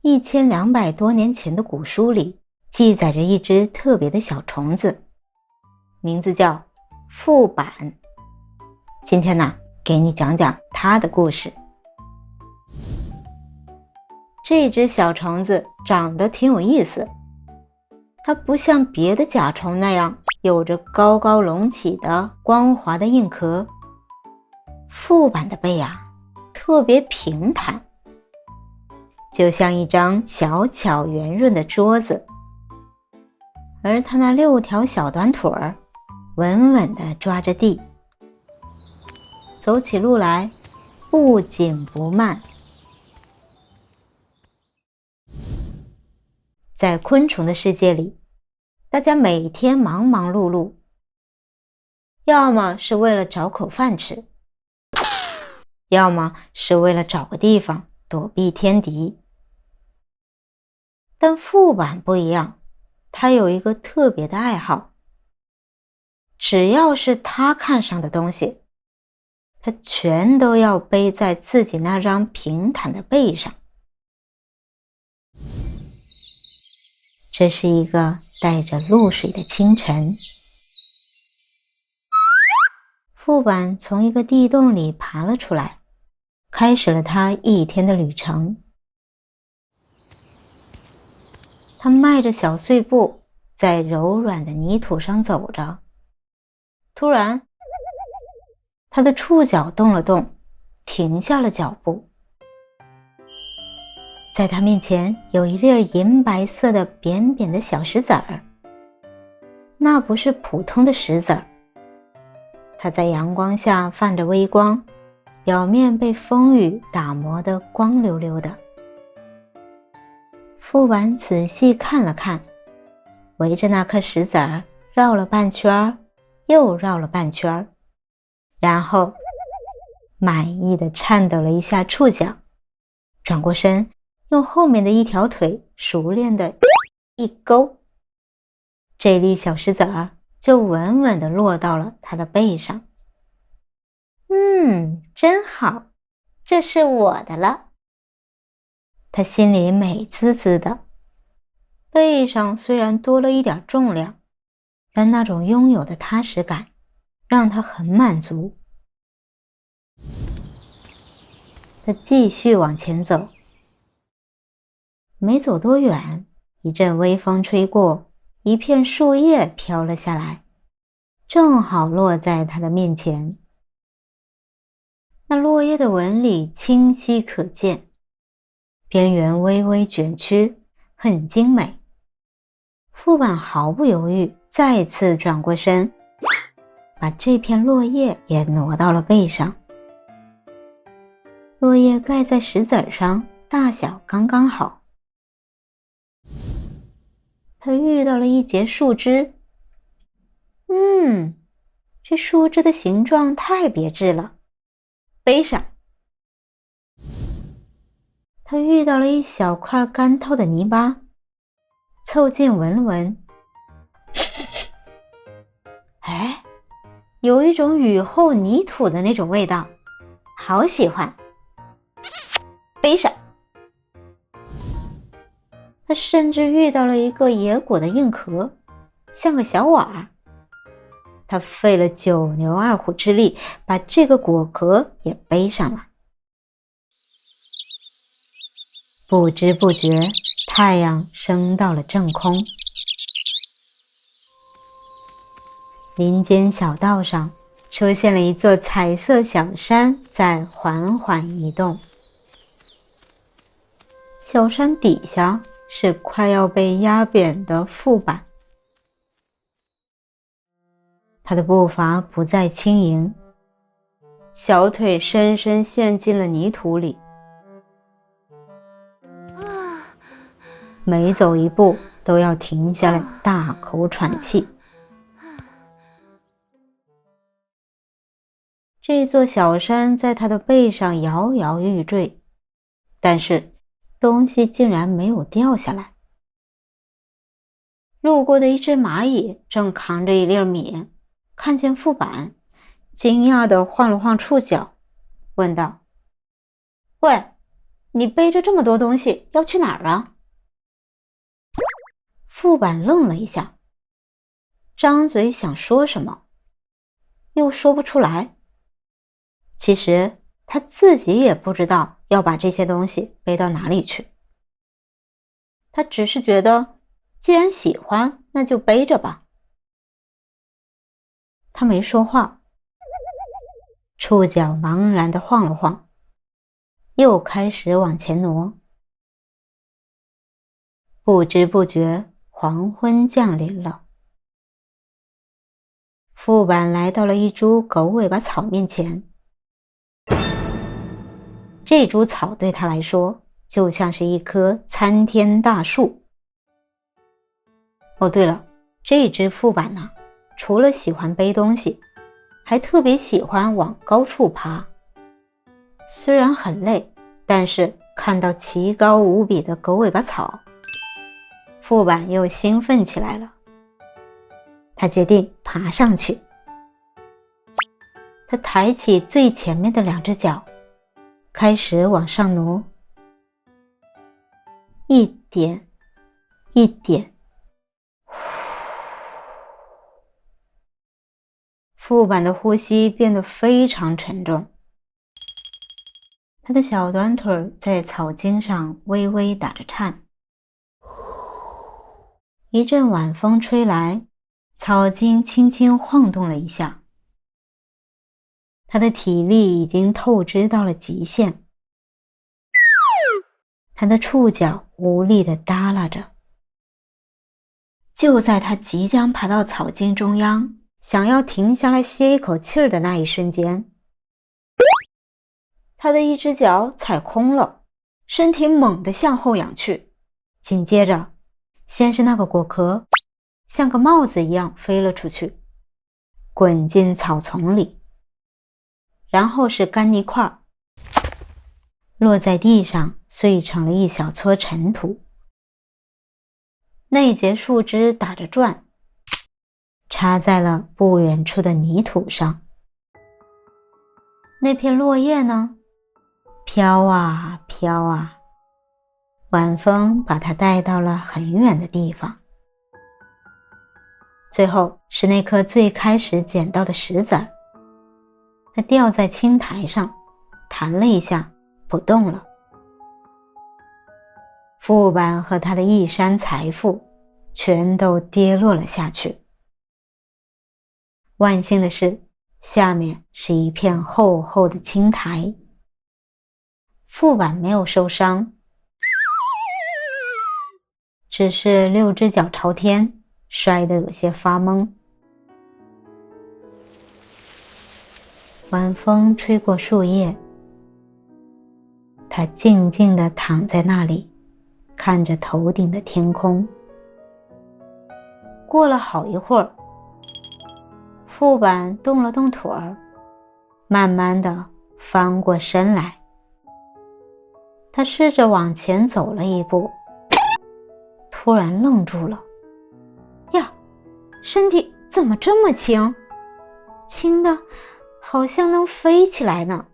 1200多年前的古书里记载着一只特别的小虫子，名字叫腹板。今天呢，给你讲讲它的故事。这只小虫子长得挺有意思，它不像别的甲虫那样有着高高隆起的光滑的硬壳，腹板的背特别平坦，就像一张小巧圆润的桌子，而它那6条小短腿儿稳稳地抓着地，走起路来不紧不慢。在昆虫的世界里，大家每天忙忙碌碌，要么是为了找口饭吃，要么是为了找个地方躲避天敌。但腹板不一样，它有一个特别的爱好，只要是它看上的东西，它全都要背在自己那张平坦的背上。这是一个带着露水的清晨，腹板从一个地洞里爬了出来，开始了他一天的旅程。他迈着小碎步，在柔软的泥土上走着。突然，他的触角动了动，停下了脚步。在他面前有一粒银白色的扁扁的小石子儿，那不是普通的石子儿，它在阳光下泛着微光，表面被风雨打磨得光溜溜的。腹板仔细看了看，围着那颗石子儿绕了半圈，又绕了半圈，然后满意地颤抖了一下触角，转过身，用后面的一条腿熟练地一勾，这粒小石子儿就稳稳地落到了他的背上。真好，这是我的了。他心里美滋滋的，背上虽然多了一点重量，但那种拥有的踏实感让他很满足。他继续往前走，没走多远，一阵微风吹过，一片树叶飘了下来，正好落在他的面前。那落叶的纹理清晰可见，边缘微微卷曲，很精美。腹板毫不犹豫，再次转过身，把这片落叶也挪到了背上。落叶盖在石子上，大小刚刚好。他遇到了一截树枝，这树枝的形状太别致了，背上。他遇到了一小块干透的泥巴，凑近闻了闻，有一种雨后泥土的那种味道，好喜欢，背上。他甚至遇到了一个野果的硬壳，像个小碗。他费了9牛2虎之力，把这个果壳也背上了。不知不觉，太阳升到了正空。林间小道上出现了一座彩色小山，在缓缓移动。小山底下是快要被压扁的腹板。他的步伐不再轻盈，小腿深深陷进了泥土里，每走一步都要停下来大口喘气。这座小山在他的背上摇摇欲坠，但是东西竟然没有掉下来。路过的一只蚂蚁正扛着一粒米，看见腹板，惊讶地晃了晃触角，问道：喂，你背着这么多东西要去哪儿啊？副板愣了一下，张嘴想说什么，又说不出来。其实他自己也不知道要把这些东西背到哪里去。他只是觉得，既然喜欢，那就背着吧。他没说话，触角茫然地晃了晃，又开始往前挪。不知不觉，黄昏降临了。副板来到了一株狗尾巴草面前。这株草对他来说，就像是一棵参天大树。哦，对了，这只副板呢，除了喜欢背东西，还特别喜欢往高处爬。虽然很累，但是看到奇高无比的狗尾巴草，副板又兴奋起来了。他决定爬上去。他抬起最前面的2只脚，开始往上挪，一点一点。副板的呼吸变得非常沉重，他的小短腿在草茎上微微打着颤。一阵晚风吹来，草茎轻轻晃动了一下。他的体力已经透支到了极限，他的触角无力地耷拉着。就在他即将爬到草茎中央，想要停下来歇一口气儿的那一瞬间，他的一只脚踩空了，身体猛地向后仰去，紧接着先是那个果壳像个帽子一样飞了出去，滚进草丛里，然后是干泥块落在地上，碎成了一小撮尘土。那节树枝打着转，插在了不远处的泥土上。那片落叶呢，飘啊飘啊，晚风把它带到了很远的地方。最后是那颗最开始捡到的石子儿，它掉在青苔上，弹了一下，不动了。副板和他的一山财富全都跌落了下去。万幸的是，下面是一片厚厚的青苔。副板没有受伤，只是6只脚朝天，摔得有些发懵。晚风吹过树叶，他静静地躺在那里，看着头顶的天空。过了好一会儿，副板动了动腿儿，慢慢地翻过身来。他试着往前走了一步，突然愣住了。呀，身体怎么这么轻？轻的好像能飞起来呢。